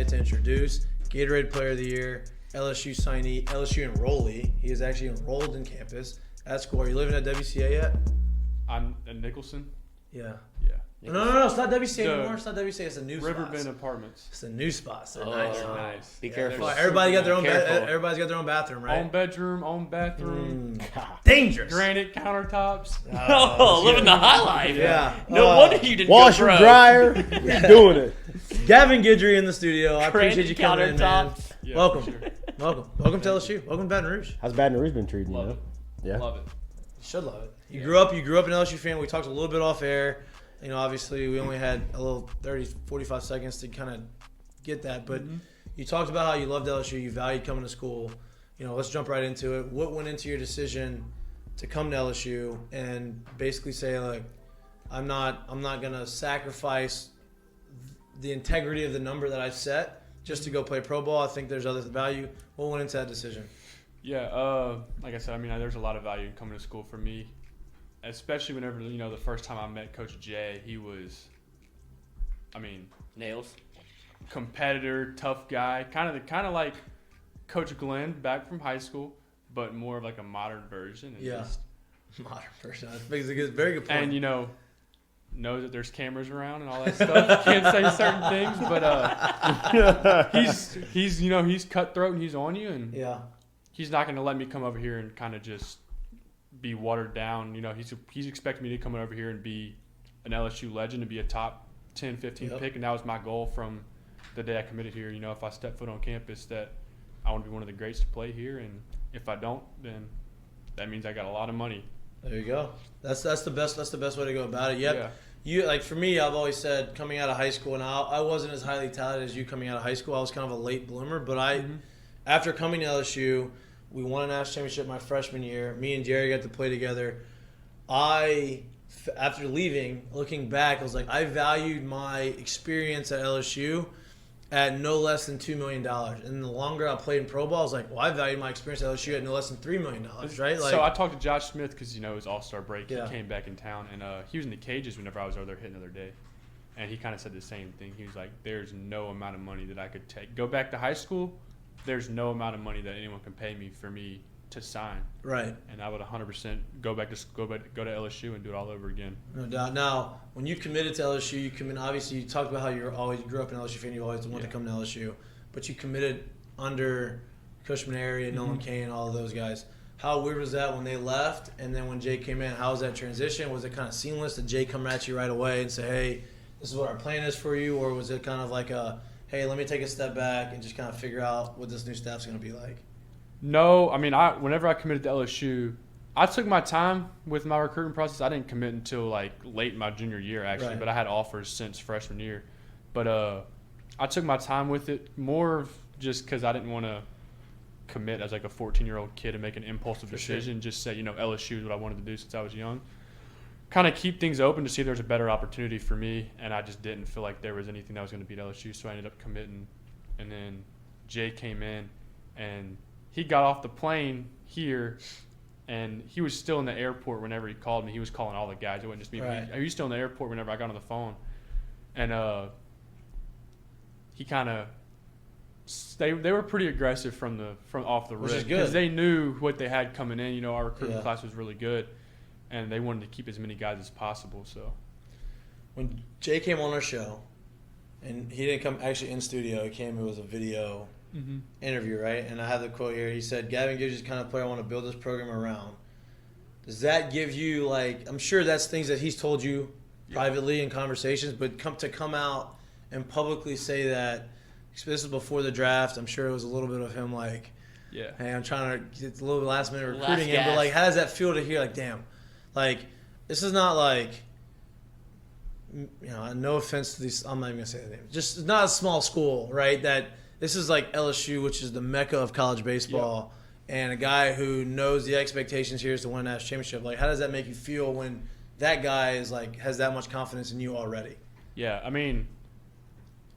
tonight to introduce Gatorade Player of the Year, LSU signee, LSU enrollee. He is actually enrolled in campus at school. Are you living at WCA yet? I'm at Nicholson. Yeah. Yeah. No, it's not WCA anymore. It's not WCA. It's a new spot. Riverbend Apartments. It's a new spot. So Nice. Be careful. Everybody got their own. Everybody's got their own bathroom, right? Own bedroom, own bathroom. Dangerous. Granite countertops. Living the high life. Yeah. No wonder you didn't Washer, go pro. dryer. You're doing it. Gavin Guidry in the studio. I appreciate you coming in, man. Countertops. Yeah, Welcome. for sure. Welcome to LSU. Welcome to Baton Rouge. How's Baton Rouge been treating you? Love know? it. Yeah. Love it. You should love it. You grew up an LSU fan. We talked a little bit off air. You know, obviously we only had a little 30, 45 seconds to kind of get that. But you talked about how you loved LSU. You valued coming to school. You know, let's jump right into it. What went into your decision to come to LSU and basically say, like, I'm not going to sacrifice the integrity of the number that I've set just to go play pro ball. I think there's other value. What went into that decision? Yeah, like I said, I mean, there's a lot of value in coming to school for me, especially whenever, you know, the first time I met Coach Jay, he was, I mean, Nails. competitor, tough guy, kind of like Coach Glenn back from high school, but more of like a modern version. And Yeah. Modern person. I think it's a very good point. And, you know that there's cameras around and all that stuff. Can't say certain things, but he's cutthroat and he's on you, and yeah. he's not going to let me come over here and kind of just be watered down. You know, he's expecting me to come over here and be an LSU legend, to be a top 10, 15 pick, and that was my goal from the day I committed here. You know, if I step foot on campus, that I want to be one of the greats to play here, and if I don't, then that means I got a lot of money. There you go. That's the best way to go about it. Yep. Yeah. You, like, for me, I've always said coming out of high school, and I wasn't as highly talented as you coming out of high school. I was kind of a late bloomer, but after coming to LSU, we won a national championship my freshman year. Me and Jerry got to play together. After leaving, looking back, I was like, I valued my experience at LSU at no less than $2 million. And the longer I played in pro ball, I was like, well, I valued my experience at LSU at no less than $3 million, right? Like, so I talked to Josh Smith because, you know, it was All-Star break. Yeah. He came back in town, and he was in the cages whenever I was over there hitting the other day. And he kind of said the same thing. He was like, there's no amount of money that I could take. Go back to high school, there's no amount of money that anyone can pay me for me to sign. right. And I would 100% go to LSU and do it all over again. No doubt. Now, when you committed to LSU, obviously you talked about how you grew up an LSU fan, you always wanted to come to LSU, but you committed under Coach Maneri and Nolan Kane and all of those guys. How weird was that when they left, and then when Jay came in, how was that transition? Was it kind of seamless? Did Jay come at you right away and say, hey, this is what our plan is for you, or was it kind of like hey, let me take a step back and just kind of figure out what this new staff's going to be like? No, I mean, whenever I committed to LSU, I took my time with my recruiting process. I didn't commit until like late in my junior year, actually, Right. but I had offers since freshman year. But I took my time with it, more just because I didn't want to commit as like a 14-year-old kid and make an impulsive decision. Just say, you know, LSU is what I wanted to do since I was young. Kind of keep things open to see if there's a better opportunity for me, and I just didn't feel like there was anything that was going to beat LSU, so I ended up committing. And then Jay came in, and he got off the plane here, and he was still in the airport whenever he called me. He was calling all the guys. It wasn't just me. Right. He was still in the airport whenever I got on the phone. And he kind of – they were pretty aggressive from off the Which rip. is good. Because they knew what they had coming in. You know, our recruiting Yeah. class was really good, and they wanted to keep as many guys as possible. So When Jay came on our show, and he didn't come actually in studio, it was a video interview, right? And I have the quote here. He said, Gavin Guidry is the kind of player I want to build this program around. Does that give you, like, I'm sure that's things that he's told you privately in conversations, but come out and publicly say that, this is before the draft, I'm sure it was a little bit of him like, yeah. hey, I'm trying to get a little last minute Last recruiting in, but gas. like, how does that feel to hear, like, damn, like, this is not like, you know, no offense to these, I'm not even gonna say the name. Just it's not a small school, right? That this is like LSU, which is the mecca of college baseball, and a guy who knows the expectations here is to win a national championship. Like, how does that make you feel when that guy is like has that much confidence in you already? Yeah, I mean,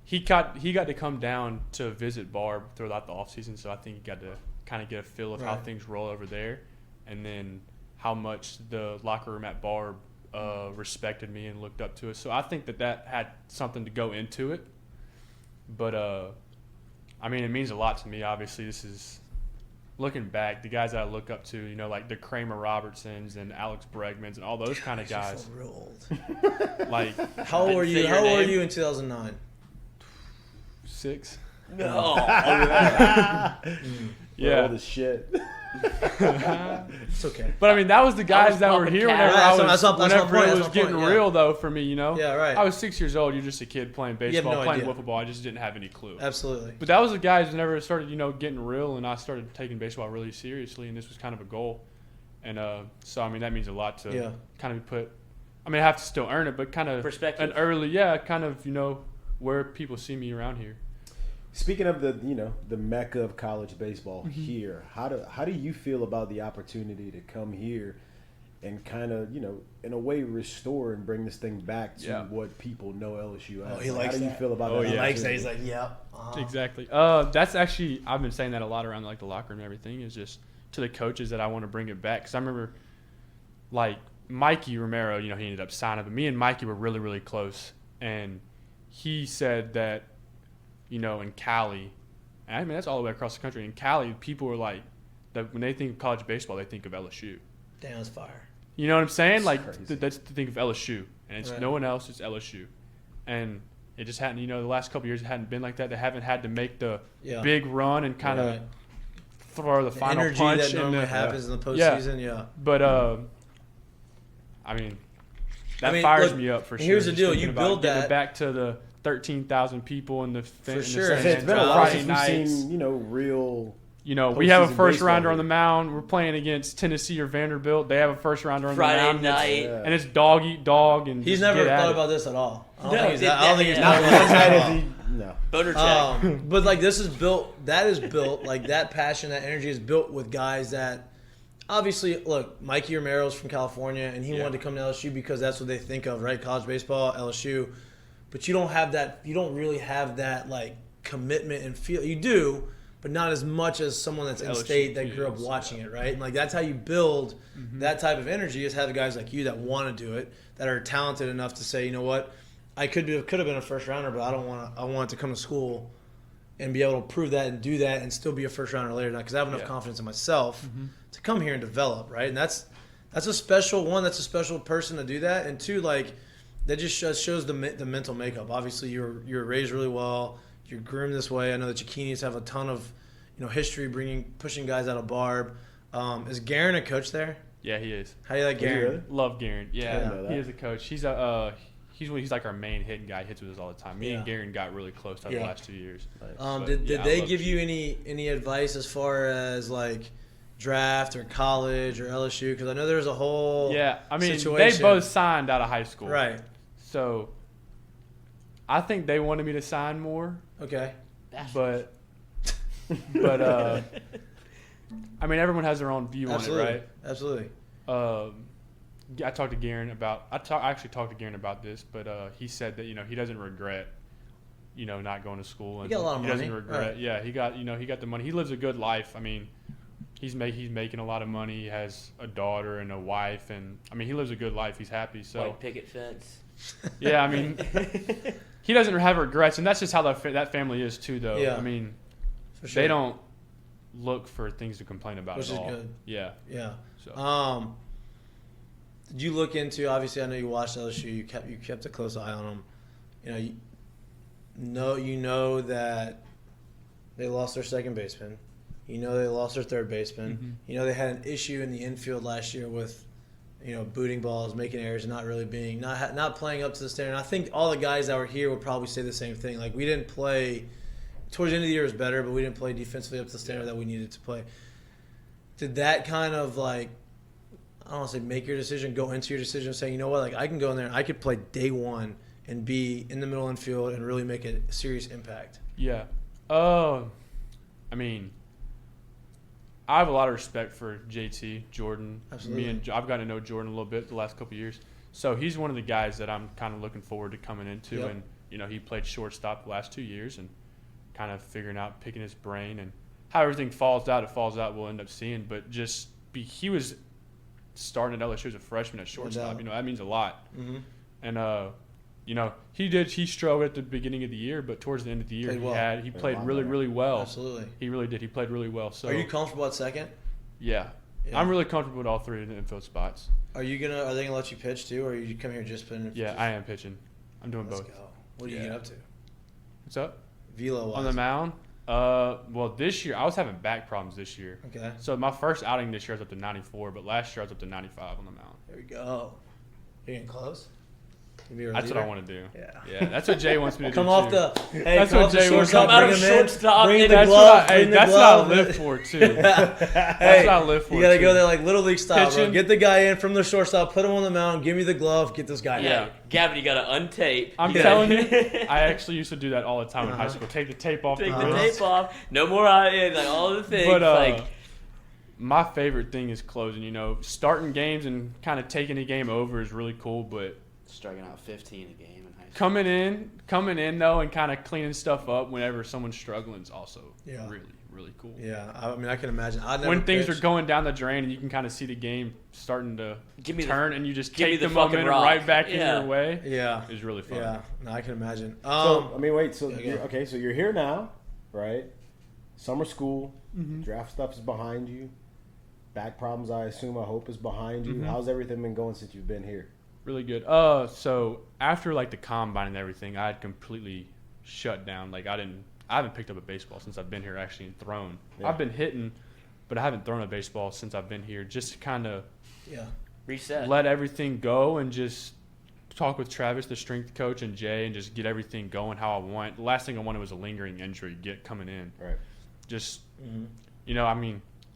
he got to come down to visit Barb throughout the offseason, so I think he got to kind of get a feel of how Right. things roll over there, and then how much the locker room at Barb respected me and looked up to us. So I think that had something to go into it. But I mean, it means a lot to me. Obviously, this is looking back, the guys that I look up to, you know, like the Kramer Robertsons and Alex Bregmans and all those kind of guys. You're real old. Like, how old were you? How old were you in 2009? 6. No. Yeah. Old as shit. It's okay. But I mean, that was the guys that were here whenever Right, whenever it was that's my getting point, real, though, for me, you know? Yeah, right. I was 6 years old. You're just a kid playing baseball, no playing idea. wiffle ball. I just didn't have any clue. Absolutely. But that was the guys whenever it started, you know, getting real, and I started taking baseball really seriously, and this was kind of a goal. And so, I mean, that means a lot to kind of put – I mean, I have to still earn it, but kind of perspective. an early, kind of, you know, where people see me around here. Speaking of the mecca of college baseball here, how do you feel about the opportunity to come here and kind of, you know, in a way restore and bring this thing back to what people know LSU as? Oh, he likes How do you feel about that? He likes that. He's like, yep. Exactly. That's actually, I've been saying that a lot around like the locker room and everything, is just to the coaches that I want to bring it back. Because I remember, like, Mikie Romero, you know, he ended up signing, but me and Mikie were really, really close. And he said that, you know, in Cali, and I mean, that's all the way across the country. In Cali, people are like, that when they think of college baseball, they think of LSU. Damn, that's fire. You know what I'm saying? That's like, crazy. that's to think of LSU. And it's no one else, it's LSU. And it just hadn't, you know, the last couple of years it hadn't been like that. They haven't had to make the big run and kind of throw the final energy punch. that normally happens in the postseason, But, I mean, that fires me up for sure. Here's the Just deal. thinking You about build getting that. it back to the 13,000 people in the For sure. It's been a while since we've seen, you know, real. You know, we have a postseason first baseball rounder on here. the mound. We're playing against Tennessee or Vanderbilt. They have a first rounder on Friday the mound. night. And it's dog eat dog. And He's just never get at thought it. about this at all. I don't No, think he's did I don't think he's that, not yeah. about this at all. No. Boner check. But like this is built. That is built. Like that passion, that energy is built with guys that, obviously, look. Mikie Romero's from California, and he wanted to come to LSU because that's what they think of, right? College baseball, LSU. But you don't have that. You don't really have that like commitment and feel. You do, but not as much as someone that's in LSU state that grew up feels, watching it, right? And like that's how you build that type of energy. Is have guys like you that want to do it, that are talented enough to say, you know what, I could have been a first rounder, but I don't want to. I want to come to school and be able to prove that and do that and still be a first rounder later, because I have enough confidence in myself to come here and develop, right? And that's a special one. That's a special person to do that, and two, like that just shows the mental makeup. Obviously, you're raised really well. You're groomed this way. I know that Chiquinis have a ton of, you know, history pushing guys out of Barb. Is Garen a coach there? Yeah, he is. How do you like Garen? really? Love Garen. I Yeah, didn't know that. he is a coach. He's like our main hitting guy. He hits with us all the time. Me and Garen got really close over the last 2 years. But, Did I they love give you Chiquini. any advice as far as like draft or college or LSU? Because I know there's a whole I mean, situation. they both signed out of high school. Right. So I think they wanted me to sign more, Okay. but I mean, everyone has their own view Absolutely. on it, right? Absolutely. I talked to Garen about. I actually talked to Garen about this, but he said that, you know, he doesn't regret, you know, not going to school. And He got a lot of he money. doesn't regret. Right. Yeah, he got the money. He lives a good life. I mean, he's making a lot of money. He has a daughter and a wife, and I mean, he lives a good life. He's happy. So White picket fence. yeah, I mean, he doesn't have regrets, and that's just how that family is too. Though, Yeah. I mean, For sure. they don't look for things to complain about Which at is all. good. Yeah. Yeah. So. Did you look into? Obviously, I know you watched LSU. You kept a close eye on them. You know that they lost their second baseman. You know they lost their third baseman. Mm-hmm. You know they had an issue in the infield last year with, you know, booting balls, making errors, and not really being not playing up to the standard. I think all the guys that were here would probably say the same thing. Like, we didn't play towards the end of the year was better, but we didn't play defensively up to the standard that we needed to play. Did that kind of like, I don't want to say make your decision, go into your decision saying, you know what, like I can go in there and I could play day one and be in the middle infield and really make a serious impact? Yeah. I mean, I have a lot of respect for JT, Jordan. Absolutely. I've gotten to know Jordan a little bit the last couple of years. So he's one of the guys that I'm kind of looking forward to coming into. Yep. And, you know, he played shortstop the last 2 years and kind of figuring out, picking his brain. And how everything falls out, we'll end up seeing. But he was starting at LSU as a freshman at shortstop. doubt. You know, that means a lot. Mm-hmm. And He struggled at the beginning of the year, but towards the end of the year, he played really, really well. Absolutely. He really did. He played really well. So are you comfortable at second? Yeah. I'm really comfortable with all three of the infield spots. Are they gonna let you pitch too, or are you come here just putting? Yeah, I am pitching. I'm doing Let's both. go. What are you getting up to? What's up? Velo on the mound. Well, this year I was having back problems this year. Okay. So my first outing this year I was up to 94, but last year I was up to 95 on the mound. There we go. You getting close? That's what I want to do. Yeah. That's what Jay wants me to come do. Off too. That's what Jay wants. Come out of shortstop. Bring the that's glove. that's what I live for too. That's what I live for. You gotta go there like Little League style, bro. Pitching. Get the guy in from the shortstop, put him on the mound, give me the glove, get this guy Yeah, out. Gavin, you gotta untape. I'm telling you, I actually used to do that all the time in high school. Take the tape off. Take the the wrist. tape off. No more like all the things. But my favorite thing is closing. Starting games and kind of taking a game over is really cool, but striking out 15 a game in high school. Coming in though, and kind of cleaning stuff up whenever someone's struggling is also really, really cool. Yeah, I can imagine. When things are going down the drain and you can kind of see the game starting to turn, and you just take the momentum right back in your way. Yeah, is really fun. Yeah, no, I can imagine. So you're here now, right? Summer school, draft stuff is behind you. Back problems, I hope, is behind you. How's everything been going since you've been here? Really good. So after like the combine and everything, I had completely shut down. Like I haven't picked up a baseball since I've been here actually and thrown. Yeah. I've been hitting, but I haven't thrown a baseball since I've been here. Just to kind of reset, let everything go, and just talk with Travis, the strength coach, and Jay, and just get everything going how I want. The last thing I wanted was a lingering injury coming in. Right. Just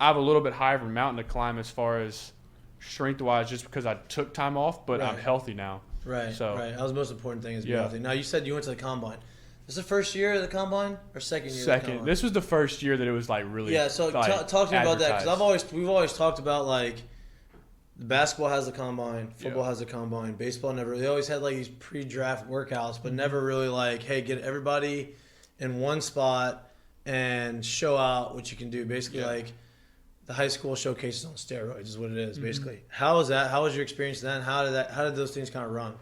I have a little bit higher of a mountain to climb as far as strength-wise, just because I took time off, but I'm healthy now. Right. So that was the most important thing is being healthy. Now you said you went to the combine. This is the first year of the combine or second year? Second. Of the combine? This was the first year that it was like really. Yeah. So talk to me about that, because we've always talked about like basketball has the combine, football has the combine, baseball never. They always had like these pre-draft workouts, but never really like, hey, get everybody in one spot and show out what you can do. Basically, like. The high school showcases on steroids is what it is, basically. How was that? How was your experience then? How did those things kind of run?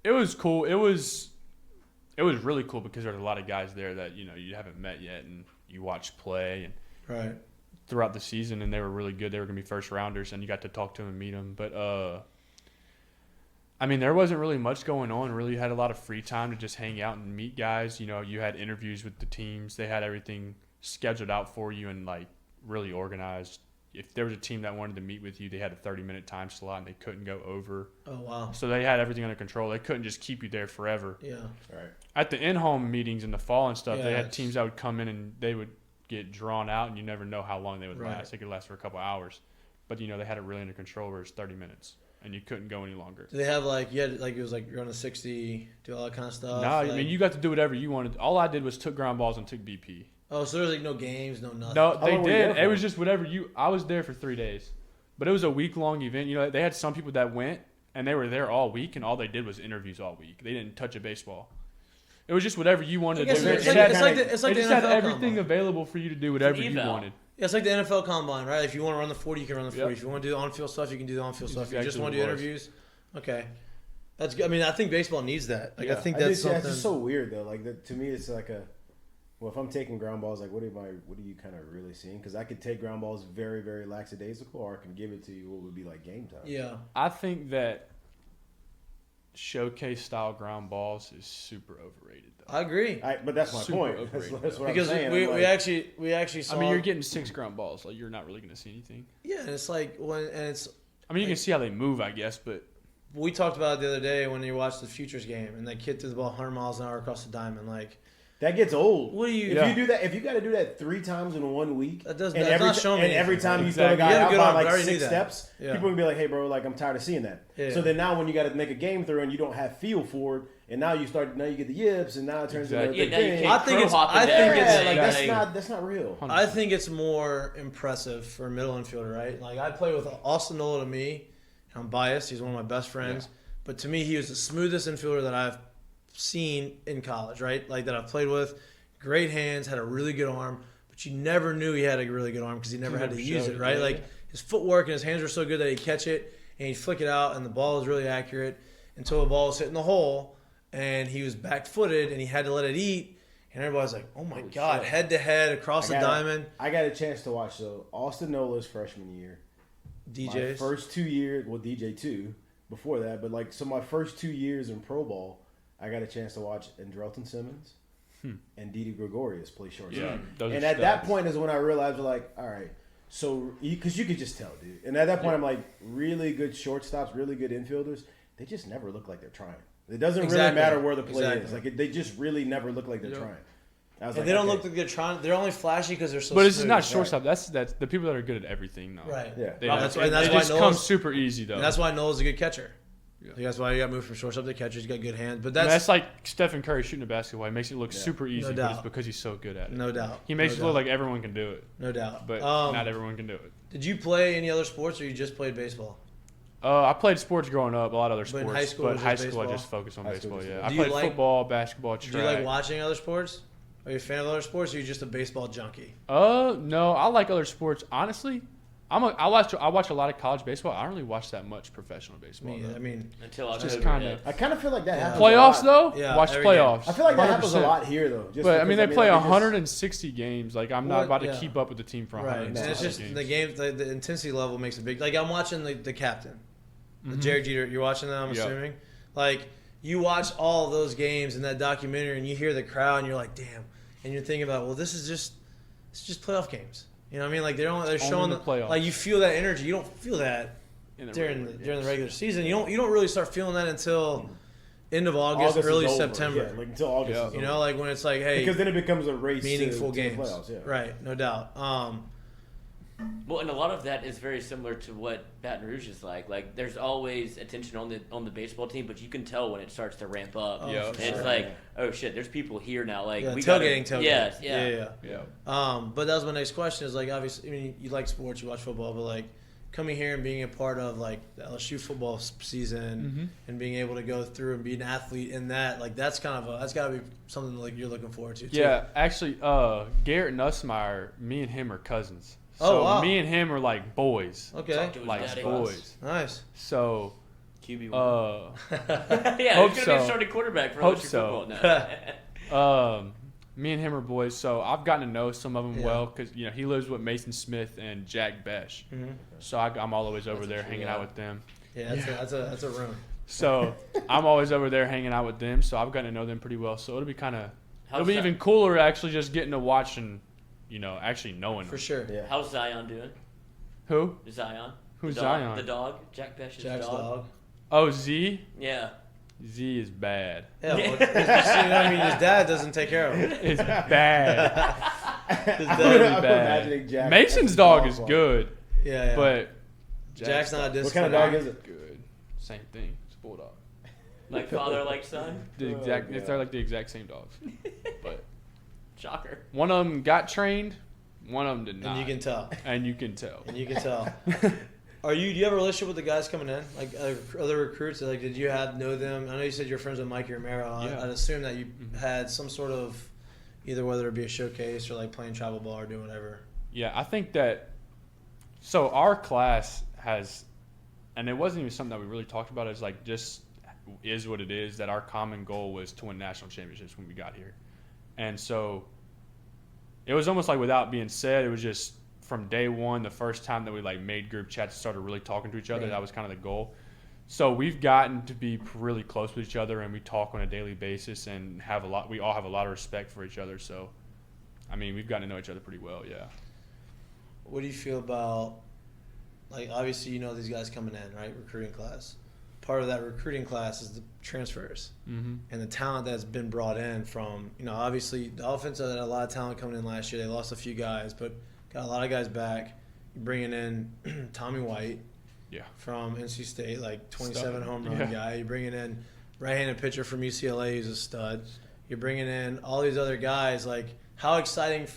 It was cool. It was really cool because there were a lot of guys there that you haven't met yet, and you watched play and throughout the season, and they were really good. They were gonna be first rounders, and you got to talk to them and meet them. But there wasn't really much going on. Really, you had a lot of free time to just hang out and meet guys. You had interviews with the teams. They had everything scheduled out for you and like really organized. If there was a team that wanted to meet with you, they had a 30-minute time slot and they couldn't go over. Oh, wow. So they had everything under control. They couldn't just keep you there forever. Yeah. Right. At the in-home meetings in the fall and stuff, they had teams that would come in and they would get drawn out, and you never know how long they would last. They could last for a couple hours. But, they had it really under control where it's 30 minutes. And you couldn't go any longer. Do they have it was like you're on a 60, do all that kind of stuff? No, you got to do whatever you wanted. All I did was took ground balls and took BP. Oh, so there's like no games, no nothing. No, they did. It was just whatever I was there for 3 days, but it was a week-long event. They had some people that went and they were there all week, and all they did was interviews all week. They didn't touch a baseball. It was just whatever you wanted to do. It's like the NFL had everything combine. Available for you to do whatever you wanted. Yeah, it's like the NFL combine, right? If you want to run the 40, you can run the 40. If you want to do the on-field stuff, you can do the on-field stuff. If you just want to do interviews, okay. That's good. I think baseball needs that. I think that's something. It's just so weird though. To me, it's like well, if I'm taking ground balls, like what are you kind of really seeing? Because I could take ground balls very, very lackadaisical, or I can give it to you what would be like game time. Yeah. I think that showcase style ground balls is super overrated though. I agree. But that's my point. That's what because I'm saying. we actually saw. You're getting 6 ground balls. Like you're not really going to see anything. Yeah, and it's like you can see how they move, I guess, but we talked about it the other day when you watched the Futures game, and that kid threw the ball 100 miles an hour across the diamond. Like that gets old. What do you? If you do that, if you got to do that 3 times in 1 week, that doesn't. And every time you throw a guy out by like 6 steps, people will be like, "Hey, bro, like I'm tired of seeing that." Yeah. So then now when you got to make a game throw and you don't have feel for it, and now you get the yips, and now it turns into a big thing. I think it's that's not real. 100%. I think it's more impressive for a middle infielder, right? Like I play with Austin Nola. To me, I'm biased. He's one of my best friends, but to me, he was the smoothest infielder that I've seen in college, right? Like that I've played with. Great hands, had a really good arm, but you never knew he had a really good arm because he never had to use it, right? Like his footwork and his hands were so good that he'd catch it and he'd flick it out, and the ball was really accurate. until a ball was hitting the hole, and he was back-footed, and he had to let it eat, and everybody's like, oh, my God, shit. head-to-head across the diamond. I got a chance to watch, Austin Nola's freshman year. DJs. My first 2 years, well, DJ too, before that, but my first 2 years in pro ball, I got a chance to watch Andrelton Simmons and Didi Gregorius play shortstop. Yeah, and at that point is when I realized, like, all right, so because you could just tell, dude. And at that point, I'm like, really good shortstops, really good infielders, they just never look like they're trying. It doesn't really matter where the play is. Like, they just really never look like they're trying. I was and like, they don't look like they're trying. They're only flashy because they're so. But this is not smooth. shortstop. That's the people that are good at everything, though. Right. Yeah. That's why it just comes super easy, though. And that's why Noel's a good catcher. Yeah. That's why he got moved from shortstop to catcher. He's got good hands. But that's like Stephen Curry shooting a basketball. He makes it look super easy, No but it's doubt. because he's so good at it. No doubt. He makes it look like everyone can do it, No doubt. but not everyone can do it. Did you play any other sports, or you just played baseball? I played sports growing up, a lot of other But in sports. high school, but it was high just school, I baseball? just focused on High baseball. school, Yeah, Do I you played like- football, basketball, track. Do you like watching other sports? Are you a fan of other sports, or are you just a baseball junkie? No, I like other sports. Honestly, I watch a lot of college baseball. I don't really watch that much professional baseball. I mean, Until I just kind of I kind of feel like that happens. playoffs a lot. though. Yeah, Watch every playoffs. I feel like that happens a 100%. lot here, though. Just But I mean, they play like, 160 games. Like I'm not Well, about to yeah. keep up with the team for right. And 160 it's just games. the game. The intensity level makes a big. Like I'm watching the captain, Mhm. Jared Jeter. You're watching that, I'm Yep. assuming. Like you watch all of those games in that documentary, and you hear the crowd, and you're like, damn. And you're thinking about, well, it's just playoff games. You know what I mean? Like they're showing the playoffs. Like you feel that energy. You don't feel that In the during regular the regular season. You don't really start feeling that until end of August is early over. September. Yeah, like until August. Yeah. is You over. know, like when it's like, hey, because then it becomes a race meaningful to games, the playoffs. Yeah. right? No doubt. Well, and a lot of that is very similar to what Baton Rouge is like. Like, there's always attention on the baseball team, but you can tell when it starts to ramp up. Oh, Yeah. for And it's sure. like, oh shit, there's people here now. Like, Yeah, we tailgating. Yes, yeah. Yeah. Yeah. But that was my next question. Is like, obviously, I mean, you like sports, you watch football, but like coming here and being a part of like the LSU football season and being able to go through and be an athlete in that, like that's kind of that's got to be something like you're looking forward to. Too. Yeah, actually, Garrett Nussmeyer, me and him are cousins. So Oh, wow. me and him are like boys, Okay. Talk to his like daddy. boys. Nice. So, QB1. hope Yeah, he's going to be so. a starting quarterback for Hope LSU so. football now. me and him are boys. So I've gotten to know some of them Yeah. well because he lives with Mason Smith and Jack Besh. Mm-hmm. So I'm always over there true, hanging yeah. out with them. Yeah, that's a room. So I'm always over there hanging out with them. So I've gotten to know them pretty well. So it'll be it'll How's be that- even cooler actually just getting to watch and actually knowing For them. sure. Yeah. How's Zion doing? Who? Zion. Who's The dog- Zion? The dog. Jack Besh's Jack's dog. Oh, Z. Yeah. Z is bad. Yeah, well, you know what I mean, his dad doesn't take care of him. It's bad. His I'm dad, imagining Jack. Mason's dog is good, yeah. but Jack's not a What kind of dog is it? good. Same thing. It's a bulldog. Like father, like son. The Oh, exact. God. They're like the exact same dogs, but Shocker. one of them got trained, one of them did not. And you can tell. And you can tell. And you can tell. Do you have a relationship with the guys coming in? Like other recruits? Like, did you know them? I know you said you're friends with Mikey Romero. Yeah. I'd assume that you had some sort of, either whether it be a showcase or like playing travel ball or doing whatever. Yeah, I think that. So our class has, and it wasn't even something that we really talked about. It's like just is what it is. That our common goal was to win national championships when we got here, and so it was almost like without being said, it was just from day one, the first time that we like made group chats and started really talking to each other. Right. That was kind of the goal. So we've gotten to be really close with each other, and we talk on a daily basis, and we all have a lot of respect for each other. So, I mean, we've gotten to know each other pretty well. Yeah. What do you feel about, like, obviously these guys coming in, right? Recruiting class. Part of that recruiting class is the transfers Mm-hmm. and the talent that's been brought in from, obviously the offense had a lot of talent coming in last year. They lost a few guys, but got a lot of guys back. You're bringing in Tommy White Yeah. from NC State, like 27 Stud. home run Yeah. guy. You're bringing in right-handed pitcher from UCLA who's a stud. You're bringing in all these other guys. Like, how exciting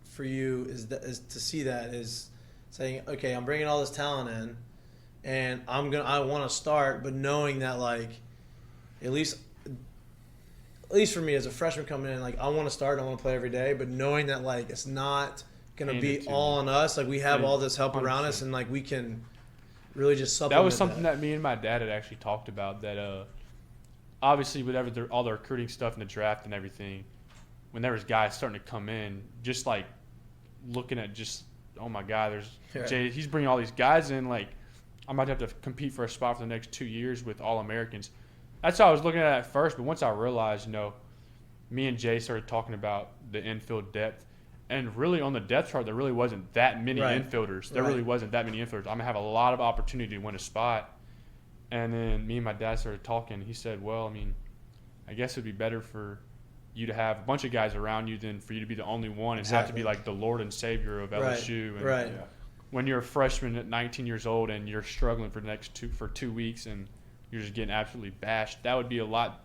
for you is to see that is saying, okay, I'm bringing all this talent in, and I want to start, but knowing that, like, at least for me as a freshman coming in, like, I want to start, I want to play every day, but knowing that, like, it's not gonna be Handed to all on us. Like, we have Yeah, all this help around 100%. us, and like we can really just supplement. That was something that me and my dad had actually talked about. That obviously with all the recruiting stuff and the draft and everything, when there was guys starting to come in, just like looking at just, oh my God, there's he's bringing all these guys in. Like, I might have to compete for a spot for the next 2 years with All-Americans. That's how I was looking at it first. But once I realized, me and Jay started talking about the infield depth. And really on the depth chart, there really wasn't that many infielders. There really wasn't that many infielders. I'm going to have a lot of opportunity to win a spot. And then me and my dad started talking. He said, well, I mean, I guess it would be better for you to have a bunch of guys around you than for you to be the only one and have to be like the Lord and Savior of LSU. And when you're a freshman at 19 years old and you're struggling for 2 weeks and you're just getting absolutely bashed, that would be a lot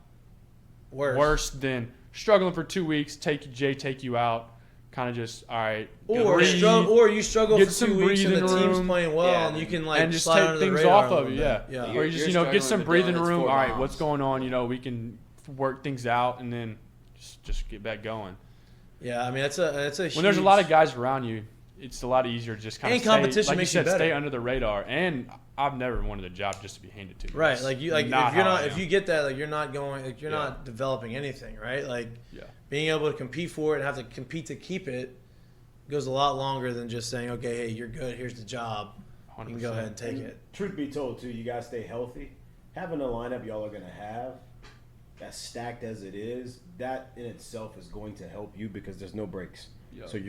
worse than struggling for 2 weeks, take you out, kind of just, all right. Or you struggle for 2 weeks and the team's playing well and you can like and just slide take under the things radar off of you, yeah. Or you just, get some breathing room. All right, what's going on? We can work things out and then just get back going. Yeah, I mean that's a when there's a lot of guys around you, it's a lot easier to just kind of competition like makes you said, you better. stay under the radar. And I've never wanted a job just to be handed to me. Right, It's if you get that, like you're not going, like you're not developing anything, right? Like being able to compete for it and have to compete to keep it goes a lot longer than just saying, okay, hey, you're good, here's the job, 100%. You can go ahead and take it. Truth be told, too, you guys stay healthy. Having a lineup y'all are gonna have as stacked as it is, that in itself is going to help you because there's no breaks. Yep. So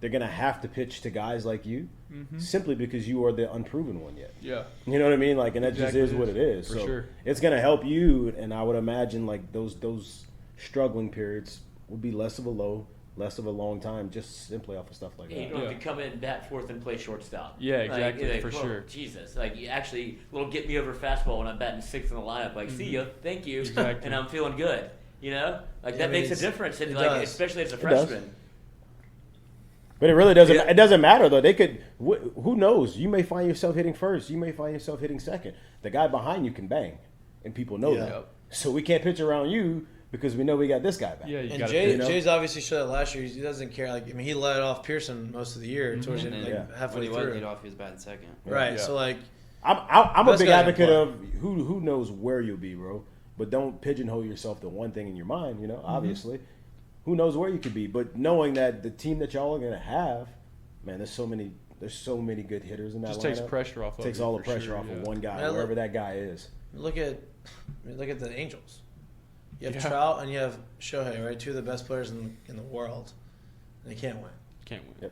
they're going to have to pitch to guys like you simply because you are the unproven one yet. Yeah. You know what I mean? Like, and that just is what it is. For so sure. It's going to help you, and I would imagine like those struggling periods would be less of a low, less of a long time, just simply off of stuff like that. You don't have to come in, bat fourth, and play shortstop. Yeah, exactly, for whoa, sure. Jesus, like you actually little get me over fastball when I'm batting sixth in the lineup. Like, see ya, thank you, and I'm feeling good. That makes a difference, and like especially as a freshman. But it really doesn't. It doesn't matter though. They could. Who knows? You may find yourself hitting first. You may find yourself hitting second. The guy behind you can bang, and people know that. So we can't pitch around you because we know we got this guy back. Yeah, and Jay's obviously showed that last year. He doesn't care. Like, I mean, he led off Pearson most of the year. Towards halfway through. When he was lead off, he was batting second. Right. Yeah. So like, I'm a big advocate of who knows where you'll be, bro. But don't pigeonhole yourself to one thing in your mind. Obviously, who knows where you could be. But knowing that the team that y'all are gonna have, man, there's so many good hitters in that just lineup. Takes pressure off. Takes all the pressure off of one guy, wherever that guy is. Look at the Angels. You have Trout and you have Shohei, right? Two of the best players in the world. And they can't win. Yep.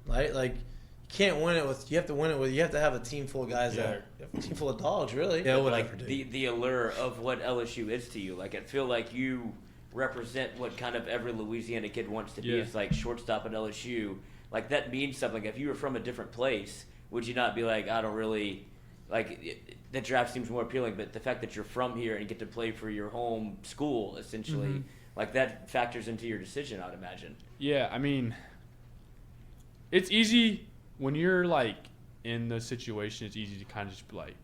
Right? Like, you can't win it with – you have to win it with – you have to have a team full of guys that – a team full of dogs, really. Yeah, like the allure of what LSU is to you. Like, I feel like you represent what kind of every Louisiana kid wants to be. It's like shortstop at LSU. Like, that means something. Like, if you were from a different place, would you not be like, I don't really – like, the draft seems more appealing, but the fact that you're from here and get to play for your home school, essentially, like that factors into your decision, I'd imagine. Yeah, I mean, it's easy when you're like in the situation. It's easy to kind of just be like,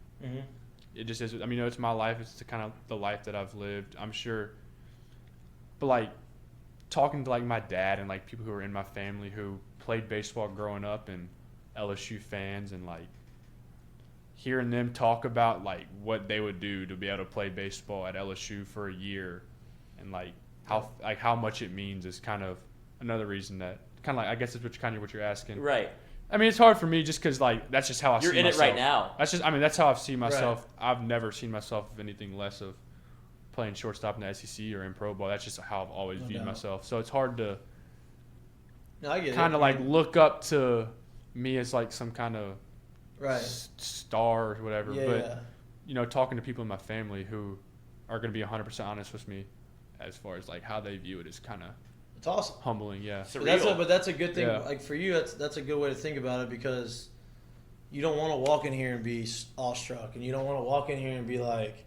it just is. I mean, it's my life. It's the kind of the life that I've lived. I'm sure, but like talking to like my dad and like people who are in my family who played baseball growing up and LSU fans and like. Hearing them talk about like what they would do to be able to play baseball at LSU for a year, and like how much it means is kind of another reason that kind of like I guess it's what you're asking. Right. I mean, it's hard for me just because like that's just how I see myself. You're in it right now. That's how I've seen myself. Right. I've never seen myself of anything less of playing shortstop in the SEC or in pro ball. That's just how I've always viewed myself. So it's hard to kind of like look up to me as like some kind of star or whatever, but talking to people in my family who are going to be 100% honest with me as far as like how they view it is kind of it's awesome, humbling. But that's a good thing. Like for you, that's a good way to think about it because you don't want to walk in here and be awestruck, and you don't want to walk in here and be like,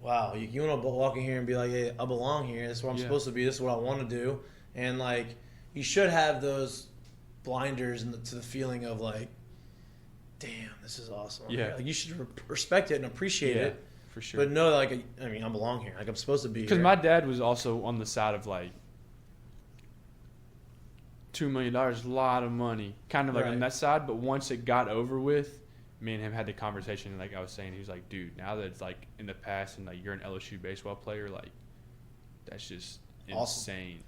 wow. You want to walk in here and be like, hey, I belong here. This is what I'm supposed to be. This is what I want to do, and like you should have those blinders to the feeling of like. Damn, this is awesome. Yeah. Like you should respect it and appreciate it. For sure. But know, like, I mean, I belong here. Like, I'm supposed to be here. Because my dad was also on the side of, like, $2 million, a lot of money. Kind of like on that side. But once it got over with me and him had the conversation, and like I was saying, he was like, dude, now that it's like in the past and like you're an LSU baseball player, like that's just Awesome. insane.